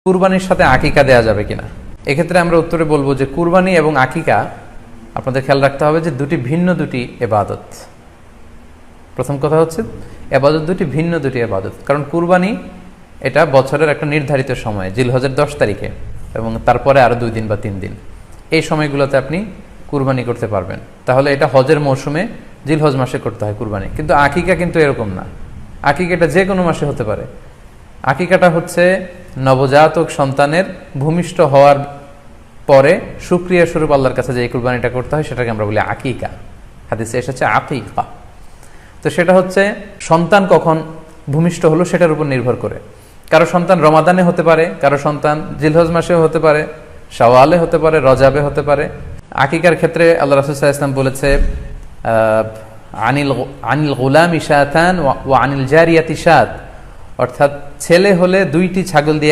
কুরবানির সাথে আকিকা দেয়া যাবে কিনা, এক্ষেত্রে আমরা উত্তরে বলবো যে কুরবানি এবং আকিকা আপনাদের খেয়াল রাখতে হবে যে ভিন্ন দুটি এবাদত। প্রথম কথা হচ্ছে এবাদত ভিন্ন দুটি এবাদত, কারণ কুরবানি এটা বছরের একটা নির্ধারিত সময়, জিলহজের 10 তারিখে এবং তারপরে আরো 2 দিন বা 3 দিন, এই সময়গুলোতে আপনি কুরবানি করতে পারবেন। তাহলে এটা হজের মৌসুমে জিলহজ মাসে করতে হয় কুরবানি। কিন্তু আকিকা কিন্তু এরকম না, আকিকাটা যে কোনো মাসে হতে পারে। আকিকাটা হচ্ছে নবজাতক সন্তানের ভূমিষ্ঠ হওয়ার পরে শুকরিয়া স্বরূপ আল্লাহর কাছে যে কুরবানিটা করতে হয় সেটাকে আমরা বলি আকিকা। হাদিসে এসেছে আকিকা। তো সেটা হচ্ছে সন্তান কখন ভূমিষ্ঠ হলো সেটার উপর নির্ভর করে। কারো সন্তান রমাদানে হতে পারে, কারো সন্তান জিলহজ মাসেও হতে পারে, শাওয়ালে হতে পারে, রজাবে হতে পারে। আকিকার ক্ষেত্রে আল্লাহ রাসূল সাল্লাল্লাহু আলাইহি ওয়াসাল্লাম বলেছে আনিল গুলামি শাতান ওয়া আনিল জারিয়াতি শাত, অর্থাৎ ছেলে হলে 2টি ছাগল দিয়ে